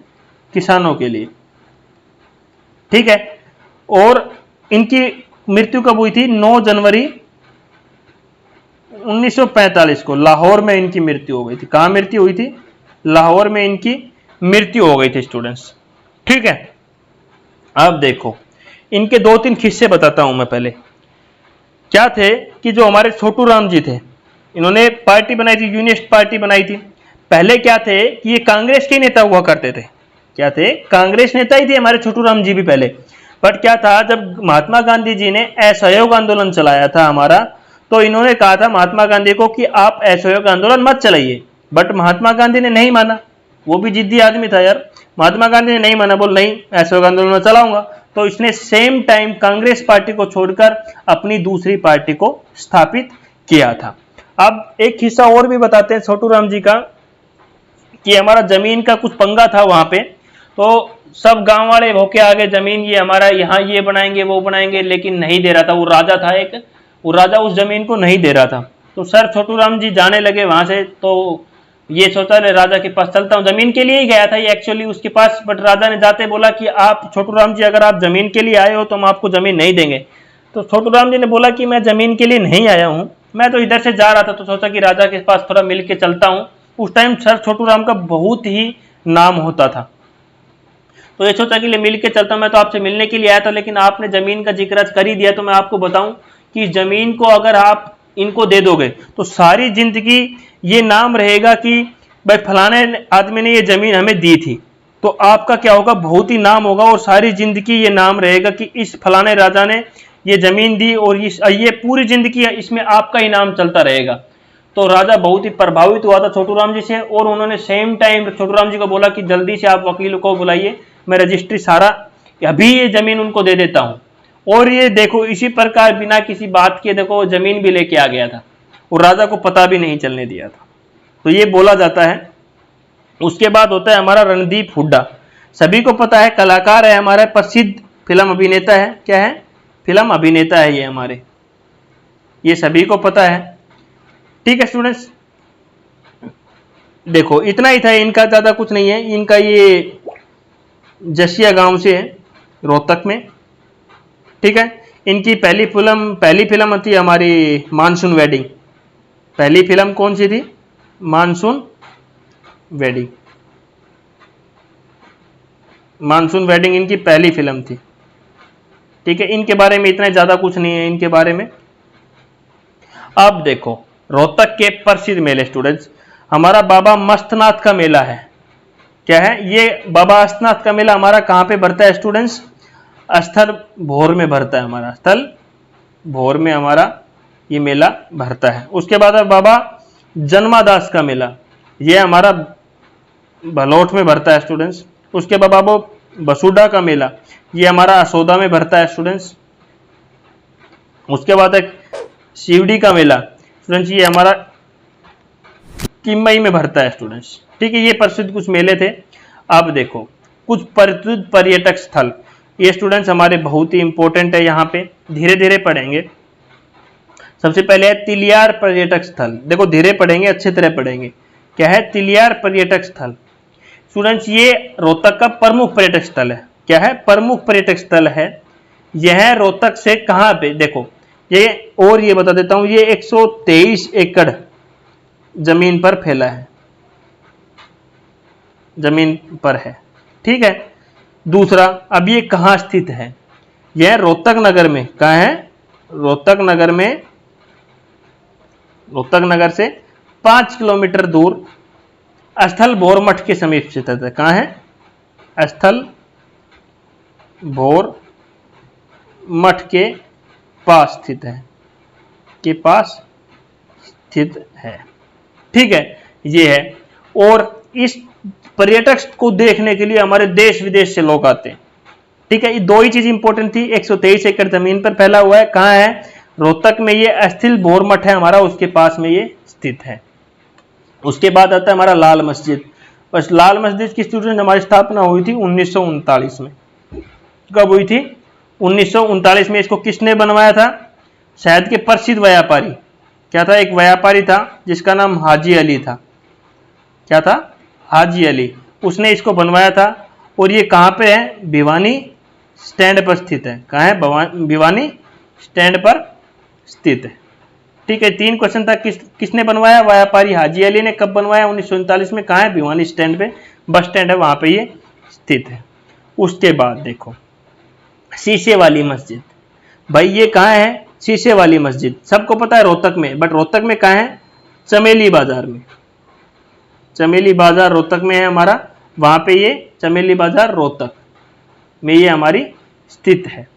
किसानों के लिए। ठीक है, और इनकी मृत्यु कब हुई थी? 9 जनवरी 1945 को लाहौर में इनकी मृत्यु हो गई थी। कहां मृत्यु हुई थी? लाहौर में इनकी मृत्यु हो गई थी स्टूडेंट्स। ठीक है, अब देखो इनके 2-3 किस्से बताता हूं मैं। पहले क्या थे कि जो हमारे छोटू राम जी थे, इन्होंने पार्टी बनाई थी, यूनिस्ट पार्टी बनाई थी। पहले क्या थे कि ये कांग्रेस के नेता हुआ करते थे। क्या थे? कांग्रेस नेता ही थे हमारे छोटू राम जी भी पहले। बट क्या था, जब महात्मा गांधी जी ने असहयोग आंदोलन चलाया था हमारा, तो इन्होंने कहा था महात्मा गांधी को कि आप असहयोग आंदोलन मत चलाइए। बट महात्मा गांधी ने नहीं माना, वो भी जिद्दी आदमी था यार। महात्मा गांधी ने नहीं माना, बोल नहीं असहयोग आंदोलन में चलाऊंगा। तो इसने सेम टाइम कांग्रेस पार्टी को छोड़कर अपनी दूसरी पार्टी को स्थापित किया था। अब एक हिस्सा और भी बताते हैं छोटू राम जी का, कि हमारा जमीन का कुछ पंगा था वहां पे। तो सब गांव वाले होके आगे जमीन, ये हमारा यहाँ ये बनाएंगे वो बनाएंगे, लेकिन नहीं दे रहा था। वो राजा था एक, वो राजा उस जमीन को नहीं दे रहा था। तो सर छोटू राम जी जाने लगे वहां से। तो ये सोचा राजा के पास चलता हूँ, जमीन के लिए ही गया था ये एक्चुअली उसके पास। बट राजा ने जाते बोला कि आप छोटू राम जी अगर आप जमीन के लिए आए हो तो हम आपको जमीन नहीं देंगे। तो छोटू राम जी ने बोला कि मैं जमीन के लिए नहीं आया हूँ, मैं तो इधर से जा रहा था, तो सोचा कि राजा के पास थोड़ा मिल के चलता हूँ। उस टाइम सर छोटू राम का बहुत ही नाम होता था। तो ये सोचा कि मिल के चलता, मैं तो आपसे मिलने के लिए आया था, लेकिन आपने जमीन का जिक्र कर ही दिया तो मैं आपको बताऊं कि जमीन को अगर आप इनको दे दोगे तो सारी जिंदगी ये नाम रहेगा कि भाई फलाने आदमी ने ये जमीन हमें दी थी। तो आपका क्या होगा? बहुत ही नाम होगा, और सारी जिंदगी ये नाम रहेगा कि इस फलाने राजा ने ये जमीन दी, और ये पूरी जिंदगी इसमें आपका ही नाम चलता रहेगा। तो राजा बहुत ही प्रभावित हुआ था छोटू राम जी से, और उन्होंने सेम टाइम छोटू राम जी को बोला कि जल्दी से आप वकील को बुलाइए, मैं रजिस्ट्री सारा अभी ये जमीन उनको दे देता हूं। और ये देखो इसी प्रकार बिना किसी बात के देखो जमीन भी लेके आ गया था, और राजा को पता भी नहीं चलने दिया था। तो ये बोला जाता है। उसके बाद होता है हमारा रणदीप हुड्डा। सभी को पता है, कलाकार है हमारा, प्रसिद्ध फिल्म अभिनेता है। क्या है? फिल्म अभिनेता है ये हमारे, ये सभी को पता है। ठीक है स्टूडेंट्स, देखो इतना ही था इनका, ज्यादा कुछ नहीं है इनका। ये जसिया गांव से है, रोहतक में। ठीक है, इनकी पहली फिल्म थी हमारी मानसून वेडिंग। पहली फिल्म कौन सी थी? Monsoon wedding. मानसून वेडिंग इनकी पहली फिल्म थी। ठीक है, इनके बारे में इतना ज्यादा कुछ नहीं है इनके बारे में। अब देखो रोहतक के प्रसिद्ध मेले स्टूडेंट्स, हमारा बाबा मस्तनाथ का मेला है। क्या है? ये बाबा मस्तनाथ का मेला हमारा कहां पे भरता है स्टूडेंट्स? स्थल भोर में भरता है हमारा, स्थल भोर में हमारा ये मेला भरता है। उसके बाद बाबा जन्मादास का मेला, ये हमारा भलोट में भरता है स्टूडेंट्स। उसके बाद बाबा बसुडा का मेला, ये हमारा असोदा में भरता है स्टूडेंट्स। उसके बाद एक शिवडी का मेला स्टूडेंट्स, ये हमारा किमई में भरता है स्टूडेंट्स। ठीक है, ये प्रसिद्ध कुछ मेले थे। अब देखो कुछ प्रसिद्ध पर्यटक स्थल, ये स्टूडेंट्स हमारे बहुत ही इंपॉर्टेंट है, यहाँ पे धीरे धीरे पढ़ेंगे। सबसे पहले है तिलियार पर्यटक स्थल। देखो धीरे पढ़ेंगे, अच्छे तरह पढ़ेंगे। क्या है? तिलियार पर्यटक स्थल। स्टूडेंट्स ये रोहतक का प्रमुख पर्यटक स्थल है। क्या है? प्रमुख पर्यटक स्थल है। यह रोहतक से कहां पे? देखो ये, और ये बता देता हूं, ये 123 एकड़ जमीन पर फैला है, जमीन पर है। ठीक है, दूसरा अब ये कहां स्थित है? यह रोहतक नगर में। कहां है? रोहतक नगर में, रोहतक नगर से 5 किलोमीटर दूर स्थल भोर मठ के समीप स्थित है। कहां है? स्थल भोर मठ के पास स्थित है, के पास स्थित है। ठीक है, ये है। और इस पर्यटक को देखने के लिए हमारे देश विदेश से लोग आते हैं। ठीक है, ये दो ही चीज इंपॉर्टेंट थी। 123 एकड़ जमीन पर फैला हुआ है, कहाँ है? रोहतक में। ये अस्थिल भोर मठ है हमारा, उसके पास में ये स्थित है। उसके बाद आता है हमारा लाल मस्जिद। बस लाल मस्जिद की स्टूडेंट हमारी स्थापना हुई थी 1939 में। कब हुई थी? 1939 में। इसको किसने बनवाया था? शहद के प्रसिद्ध व्यापारी, क्या था? एक व्यापारी था जिसका नाम हाजी अली था। क्या था? हाजी अली। उसने इसको बनवाया था। और ये कहाँ पे है? भिवानी स्टैंड पर स्थित है। कहाँ है? भिवानी स्टैंड पर स्थित है। ठीक है, 3 क्वेश्चन था। किसने बनवाया? व्यापारी हाजी अली ने। कब बनवाया? 1939 में। कहाँ है? भिवानी स्टैंड पे, बस स्टैंड है वहां पे ये स्थित है। उसके बाद देखो शीशे वाली मस्जिद। भाई ये कहाँ है? शीशे वाली मस्जिद सबको पता है रोहतक में, बट रोहतक में कहाँ है? चमेली बाजार में। चमेली बाजार रोहतक में है हमारा, वहां पे ये चमेली बाजार रोहतक में ये हमारी स्थित है।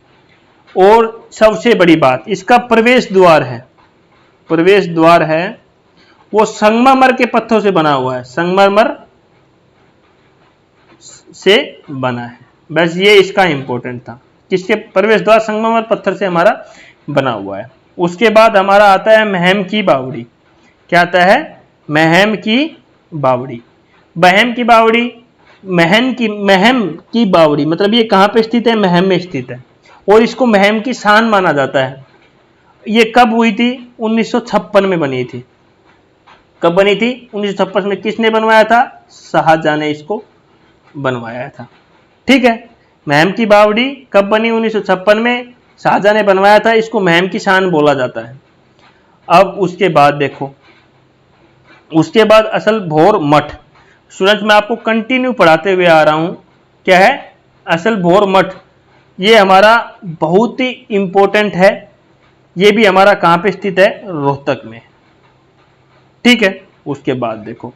और सबसे बड़ी बात, इसका प्रवेश द्वार है, प्रवेश द्वार है वो संगमरमर के पत्थरों से बना हुआ है। संगमरमर से बना है। बस ये इसका इंपॉर्टेंट था, किसके? प्रवेश द्वार संगमरमर पत्थर से हमारा बना हुआ है। उसके बाद हमारा आता है महम की बावड़ी। क्या आता है? महम की बावड़ी। महम की बावड़ी, महम की बावड़ी मतलब ये कहां पे स्थित है? महम में स्थित है। और इसको महम की शान माना जाता है। ये कब हुई थी? 1956 में बनी थी। कब बनी थी? 1956 में। किसने बनवाया था? शाहजहां ने इसको बनवाया था। ठीक है, महम की बावड़ी कब बनी? 1956 में, शाहजहां ने बनवाया था। इसको महम की शान बोला जाता है। अब उसके बाद देखो, उसके बाद असल भोर मठ। स्टूडेंट्स मैं आपको कंटिन्यू पढ़ाते हुए आ रहा हूं। क्या है? असल भोर मठ। ये हमारा बहुत ही इंपॉर्टेंट है। ये भी हमारा कहां पे स्थित है? रोहतक में। ठीक है, उसके बाद देखो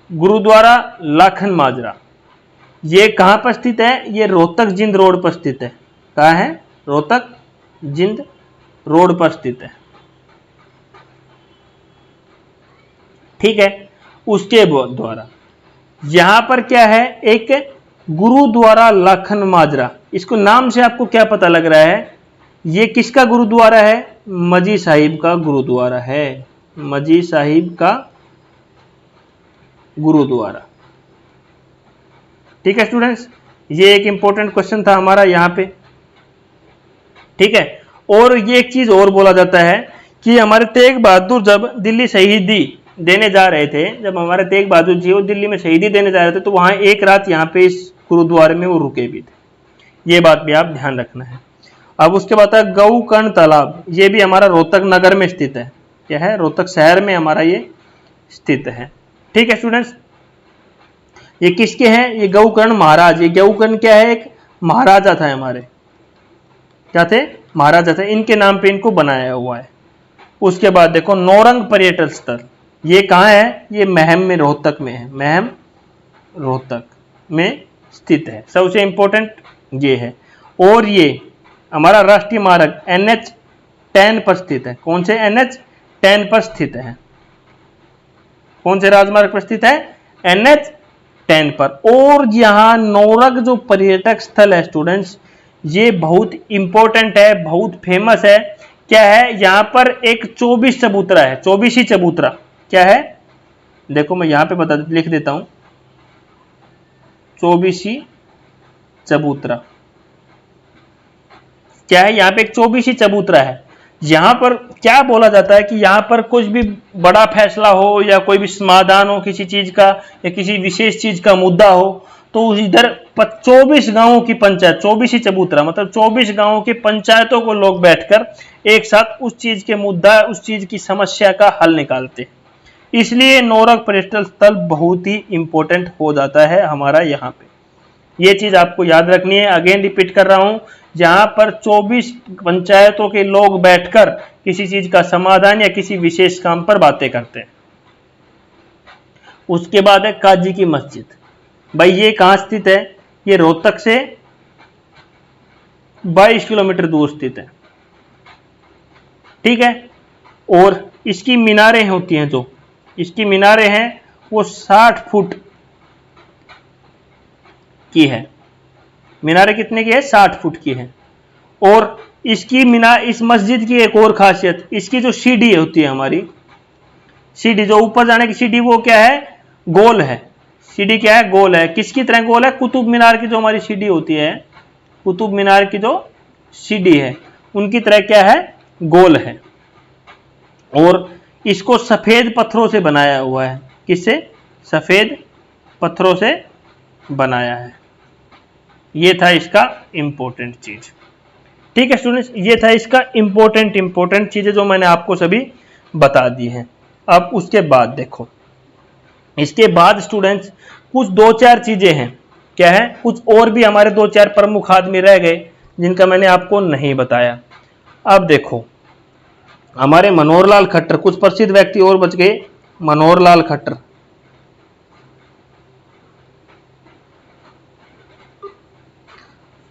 गुरुद्वारा लाखन माजरा। ये कहां पर स्थित है? ये रोहतक जिंद रोड पर स्थित है। कहां है? रोहतक जिंद रोड पर स्थित है। ठीक है, उसके द्वारा यहां पर क्या है? एक गुरुद्वारा लाखन माजरा। इसको नाम से आपको क्या पता लग रहा है? ये किसका गुरुद्वारा है? मजी साहिब का गुरुद्वारा है। मजी साहिब का गुरुद्वारा। ठीक है स्टूडेंट्स, ये एक इंपॉर्टेंट क्वेश्चन था हमारा यहां पे। ठीक है, और ये एक चीज और बोला जाता है कि हमारे तेग बहादुर जब दिल्ली शहीदी देने जा रहे थे, जब हमारे तेग बहादुर जी वो दिल्ली में शहीदी देने जा रहे थे, तो वहां एक रात यहाँ पे इस गुरुद्वारे में वो रुके भी थे। ये बात भी आप ध्यान रखना है। अब उसके बाद है गौकर्ण तालाब। ये भी हमारा रोहतक नगर में स्थित है। क्या है? रोहतक शहर में हमारा ये स्थित है। ठीक है स्टूडेंट्स, ये किसके हैं? ये गौकर्ण महाराज। ये गौकर्ण क्या है? एक महाराजा था हमारे। क्या थे? महाराजा थे। इनके नाम पे इनको बनाया हुआ है। उसके बाद देखो नौरंग पर्यटन स्थल। ये कहाँ है? ये महम में, रोहतक में है। महम रोहतक में स्थित है। सबसे इंपॉर्टेंट ये है। और ये हमारा राष्ट्रीय मार्ग NH-10 पर स्थित है। कौन से? NH-10 पर स्थित है। कौन से राजमार्ग पर स्थित है? NH-10 पर। और यहां नौरंग जो पर्यटक स्थल है स्टूडेंट्स, ये बहुत इंपॉर्टेंट है, बहुत फेमस है। क्या है? यहां पर एक 24 चबूतरा है। 24 चबूतरा क्या है? देखो मैं यहां पे लिख देता हूं। 24 चबूतरा क्या है? यहां पे एक 24 चबूतरा है। यहां पर क्या बोला जाता है कि यहां पर कुछ भी बड़ा फैसला हो या कोई भी समाधान हो किसी चीज का या किसी विशेष चीज का मुद्दा हो, तो इधर 24 गांवों की पंचायत, 24 चबूतरा मतलब 24 गांवों की पंचायतों को लोग बैठकर एक साथ उस चीज के मुद्दा, उस चीज की समस्या का हल निकालते। इसलिए नौरंग पर्यटन स्थल बहुत ही इंपॉर्टेंट हो जाता है हमारा यहाँ पे। ये चीज आपको याद रखनी है। अगेन रिपीट कर रहा हूं, जहां पर 24 पंचायतों के लोग बैठकर किसी चीज का समाधान या किसी विशेष काम पर बातें करते हैं। उसके बाद है काजी की मस्जिद। भाई ये कहां स्थित है? ये रोहतक से 22 किलोमीटर दूर स्थित है। ठीक है, और इसकी मीनारें होती हैं, जो इसकी मीनारें हैं वो 60 फुट की है। मीनारें कितने की है? 60 फुट की है। और इसकी मीनार, इस मस्जिद की एक और खासियत, इसकी जो सीढ़ी होती है हमारी, सीढ़ी जो ऊपर जाने की सीढ़ी, वो क्या है? गोल है। सीढ़ी क्या है? गोल है। किसकी तरह गोल है? कुतुब मीनार की जो हमारी सीढ़ी होती है, कुतुब मीनार की जो सीढ़ी है उनकी तरह क्या है? गोल है। और इसको सफेद पत्थरों से बनाया हुआ है। किससे? सफेद पत्थरों से बनाया है। ये था इसका इंपॉर्टेंट चीज। ठीक है स्टूडेंट्स, ये था इसका इंपॉर्टेंट चीजें जो मैंने आपको सभी बता दी हैं। अब उसके बाद देखो, इसके बाद स्टूडेंट्स कुछ 2-4 चीजें हैं। क्या है? कुछ और भी हमारे 2-4 प्रमुख आदमी रह गए जिनका मैंने आपको नहीं बताया। अब देखो, हमारे मनोहरलाल खट्टर, कुछ प्रसिद्ध व्यक्ति और बच गए। मनोहरलाल खट्टर,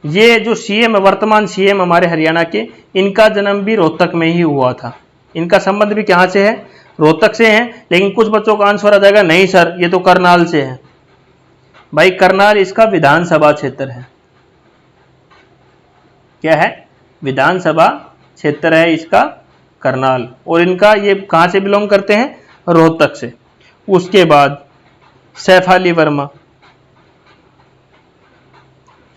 ये जो सीएम, वर्तमान सीएम हमारे हरियाणा के, इनका जन्म भी रोहतक में ही हुआ था। इनका संबंध भी कहां से है? रोहतक से है। लेकिन कुछ बच्चों का आंसर आ जाएगा, नहीं सर ये तो करनाल से है। भाई करनाल इसका विधानसभा क्षेत्र है। क्या है? विधानसभा क्षेत्र है इसका करनाल। और इनका, ये कहां से बिलोंग करते हैं? रोहतक से। उसके बाद सैफ अली वर्मा,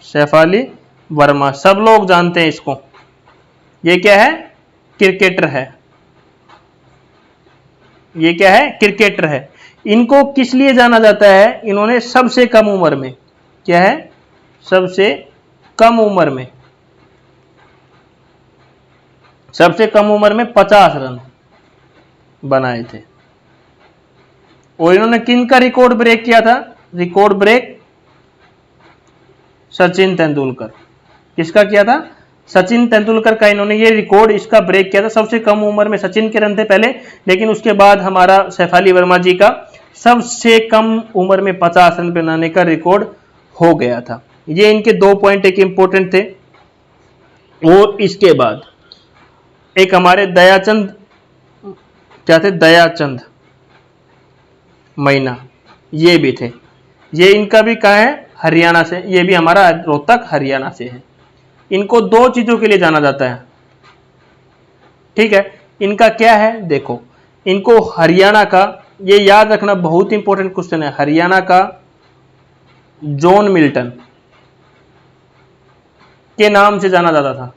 सैफ अली वर्मा सब लोग जानते हैं इसको। ये क्या है? क्रिकेटर है। ये क्या है? क्रिकेटर है। इनको किस लिए जाना जाता है? इन्होंने सबसे कम उम्र में, क्या है? सबसे कम उम्र में, सबसे कम उम्र में 50 रन बनाए थे। और इन्होंने किन का रिकॉर्ड ब्रेक किया था? Record break Sachin Tendulkar. किसका किया था? सचिन तेंदुलकर का इन्होंने ये रिकॉर्ड, इसका ब्रेक किया था। सबसे कम उम्र में सचिन के रन थे पहले, लेकिन उसके बाद हमारा सैफ अली वर्मा जी का सबसे कम उम्र में 50 रन बनाने का रिकॉर्ड हो गया था। ये इनके 2 पॉइंट एक इंपॉर्टेंट थे। और इसके बाद एक हमारे दयाचंद, क्या थे? दयाचंद मैना, ये भी थे। ये इनका भी कहाँ है? हरियाणा से। ये भी हमारा रोहतक हरियाणा से है। इनको 2 चीजों के लिए जाना जाता है। ठीक है, इनका क्या है? देखो, इनको हरियाणा का, ये याद रखना बहुत इंपॉर्टेंट क्वेश्चन है, हरियाणा का जॉन मिल्टन के नाम से जाना जाता था।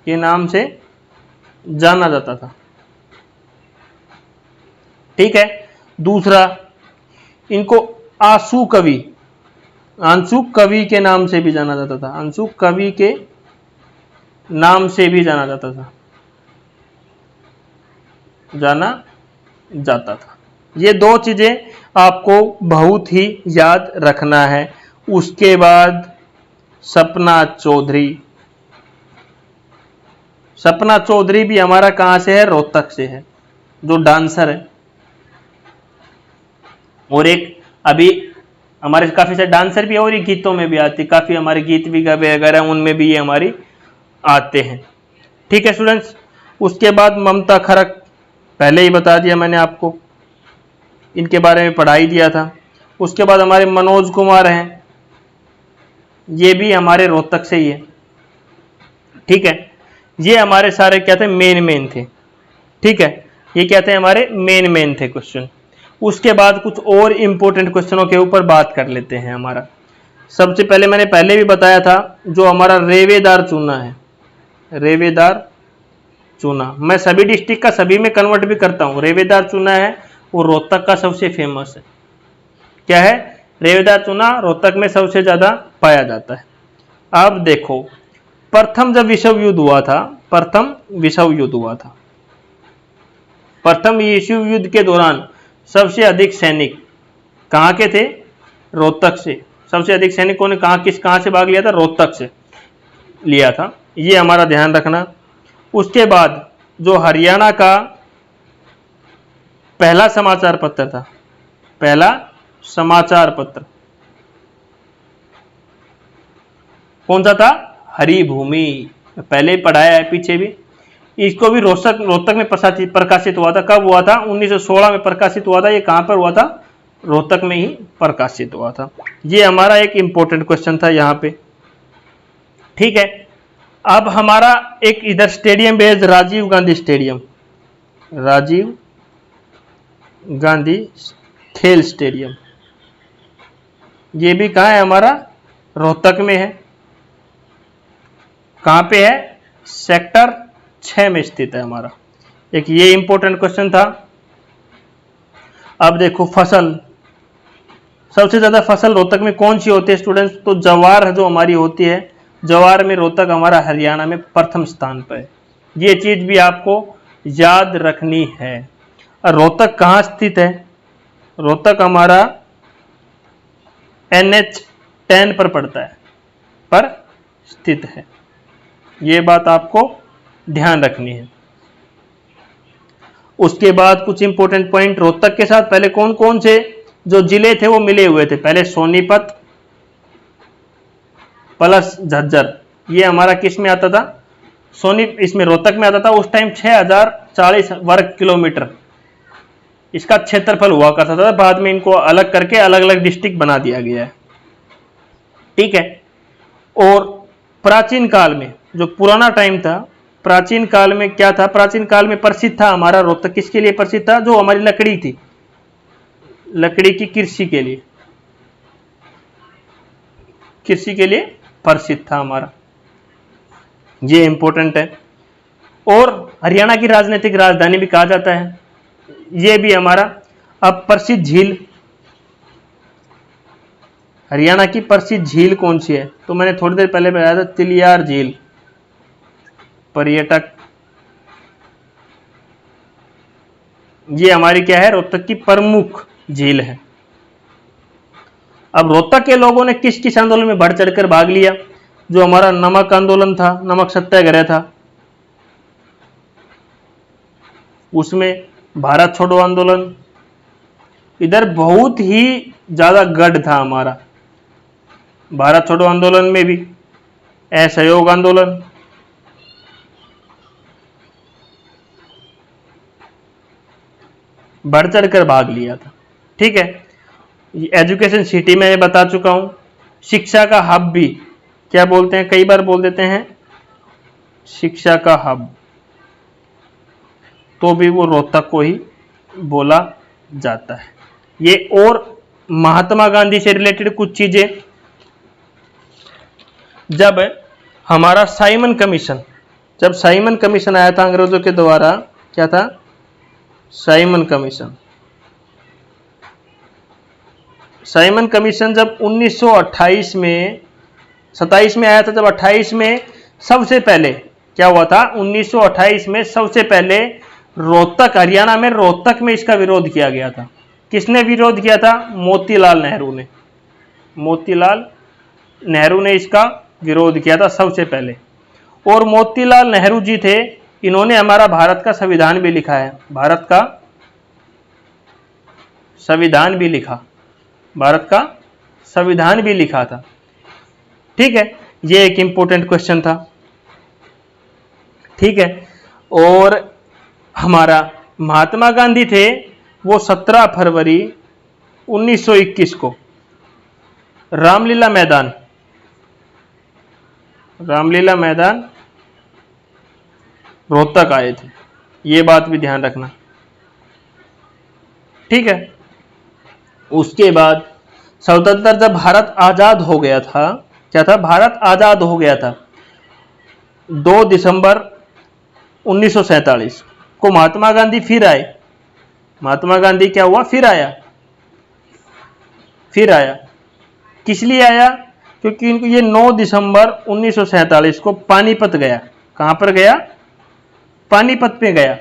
के नाम से जाना जाता था। ठीक है। दूसरा, इनको आंसू कवि, आंसू कवि के नाम से भी जाना जाता था। आंसू कवि के नाम से भी जाना जाता था, जाना जाता था। ये 2 चीजें आपको बहुत ही याद रखना है। उसके बाद सपना चौधरी, सपना चौधरी भी हमारा कहां से है? रोहतक से है, जो डांसर है। और एक अभी हमारे काफी सारे डांसर भी है और ये गीतों में भी आती है, काफी हमारे गीत भी वगैरह उनमें भी ये हमारी आते हैं। ठीक है स्टूडेंट्स। उसके बाद ममता खरक, पहले ही बता दिया मैंने आपको, इनके बारे में पढ़ा ही दिया था। उसके बाद हमारे मनोज कुमार हैं, ये भी हमारे रोहतक से ही है। ठीक है, ये हमारे सारे क्या थे? मेन थे। ठीक है, ये क्या थे? हमारे मेन थे क्वेश्चन। उसके बाद कुछ और इंपॉर्टेंट क्वेश्चनों के ऊपर बात कर लेते हैं। हमारा सबसे पहले मैंने पहले भी बताया था, जो हमारा रेवेदार चूना है, रेवेदार चूना, मैं सभी डिस्ट्रिक्ट का सभी में कन्वर्ट भी करता हूं। रेवेदार चूना है वो रोहतक का सबसे फेमस है। क्या है? रेवेदार चूना रोहतक में सबसे ज्यादा पाया जाता है। अब देखो, प्रथम जब विश्व युद्ध हुआ था, प्रथम विश्व युद्ध हुआ था, प्रथम विश्व युद्ध के दौरान सबसे अधिक सैनिक कहां के थे? रोहतक से। सबसे अधिक सैनिकों ने कहां से भाग लिया था? रोहतक से लिया था। ये हमारा ध्यान रखना। उसके बाद जो हरियाणा का पहला समाचार पत्र था, पहला समाचार पत्र कौन सा था? हरिभूमि। पहले पढ़ाया है पीछे भी। इसको भी रोहतक में प्रकाशित हुआ था। कब हुआ था? 1916 में प्रकाशित हुआ था। ये कहां पर हुआ था? रोहतक में ही प्रकाशित हुआ था। ये हमारा एक इंपॉर्टेंट क्वेश्चन था यहाँ पे। ठीक है, अब हमारा एक इधर स्टेडियम भी है, राजीव गांधी स्टेडियम, राजीव गांधी खेल स्टेडियम। ये भी कहाँ है हमारा, रोहतक में है। कहाँ पे है, सेक्टर 6 में स्थित है हमारा। एक ये इंपॉर्टेंट क्वेश्चन था। अब देखो फसल, सबसे ज्यादा फसल रोहतक में कौन सी होती है स्टूडेंट्स, तो जवार जो हमारी होती है, जवार में रोहतक हमारा हरियाणा में प्रथम स्थान पर है। ये चीज भी आपको याद रखनी है। रोहतक कहाँ स्थित है, रोहतक हमारा NH10 पर पड़ता है, पर स्थित है। ये बात आपको ध्यान रखनी है। उसके बाद कुछ इंपॉर्टेंट पॉइंट रोहतक के साथ पहले कौन कौन से जो जिले थे वो मिले हुए थे। पहले सोनीपत प्लस झज्जर, ये हमारा किस में आता था, इसमें रोहतक में आता था। उस टाइम 6040 वर्ग किलोमीटर इसका क्षेत्रफल हुआ करता था। बाद में इनको अलग करके अलग अलग डिस्ट्रिक्ट बना दिया गया है। ठीक है, और प्राचीन काल में जो पुराना टाइम था, प्राचीन काल में क्या था, प्राचीन काल में प्रसिद्ध था हमारा रोहतक किसके लिए प्रसिद्ध था, जो हमारी लकड़ी थी, लकड़ी की कृषि के लिए, कृषि के लिए प्रसिद्ध था हमारा। ये इंपॉर्टेंट है। और हरियाणा की राजनीतिक राजधानी भी कहा जाता है। ये भी हमारा। अब प्रसिद्ध झील, हरियाणा की प्रसिद्ध झील कौन सी है, तो मैंने थोड़ी देर पहले बताया था, तिलियार झील पर्यटक, ये हमारी क्या है, रोहतक की प्रमुख झील है। अब रोहतक के लोगों ने किस किस आंदोलन में बढ़ चढ़कर भाग लिया, जो हमारा नमक आंदोलन था, नमक सत्याग्रह था, उसमें भारत छोड़ो आंदोलन, इधर बहुत ही ज्यादा गढ़ था हमारा। भारत छोड़ो आंदोलन में भी असहयोग आंदोलन, बढ़ चढ़कर भाग लिया था। ठीक है, एजुकेशन सिटी में मैं बता चुका हूं। शिक्षा का हब भी क्या बोलते हैं, कई बार बोल देते हैं शिक्षा का हब, तो भी वो रोहतक को ही बोला जाता है। ये और महात्मा गांधी से रिलेटेड कुछ चीजें, जब हमारा साइमन कमीशन, जब साइमन कमीशन आया था अंग्रेजों के द्वारा, क्या था, साइमन कमीशन, साइमन कमीशन जब 1928 में 27 में आया था, जब 28 में सबसे पहले क्या हुआ था, 1928 में सबसे पहले रोहतक, हरियाणा में रोहतक में इसका विरोध किया गया था। किसने विरोध किया था, मोतीलाल नेहरू ने, मोतीलाल नेहरू ने इसका विरोध किया था सबसे पहले। और मोतीलाल नेहरू जी थे, इन्होंने हमारा भारत का संविधान भी लिखा है, भारत का संविधान भी लिखा, भारत का संविधान भी लिखा था। ठीक है, ये एक इंपॉर्टेंट क्वेश्चन था। ठीक है, और हमारा महात्मा गांधी थे, वो 17 फरवरी 1921 को रामलीला मैदान, रामलीला मैदान रोहतक आए थे। ये बात भी ध्यान रखना। ठीक है, उसके बाद स्वतंत्र, जब भारत आजाद हो गया था, क्या था, भारत आजाद हो गया था 2 दिसंबर 1947 को महात्मा गांधी फिर आए। महात्मा गांधी क्या हुआ, फिर आया, फिर आया। किस लिए आया, क्योंकि इनको ये 9 दिसंबर 1947 को पानीपत गया। कहां पर गया, पानीपत में गया।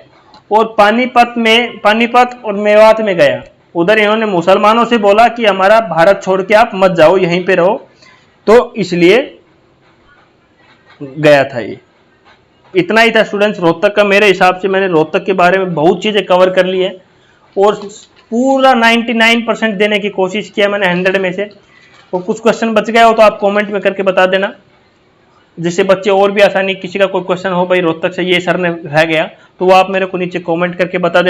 और पानीपत में, पानीपत और मेवात में गया। उधर इन्होंने मुसलमानों से बोला कि हमारा भारत छोड़ के आप मत जाओ, यहीं पे रहो, तो इसलिए गया था ये। इतना ही था स्टूडेंट्स रोहतक का। मेरे हिसाब से मैंने रोहतक के बारे में बहुत चीजें कवर कर ली है और पूरा 99% देने की कोशिश किया मैंने 100 में से। और कुछ क्वेश्चन बच गया हो तो आप कमेंट में करके बता देना, जिससे बच्चे और भी आसानी, किसी का कोई क्वेश्चन हो भाई रोहतक से ये सर ने रह गया, तो वो आप मेरे को नीचे कमेंट करके बता देना।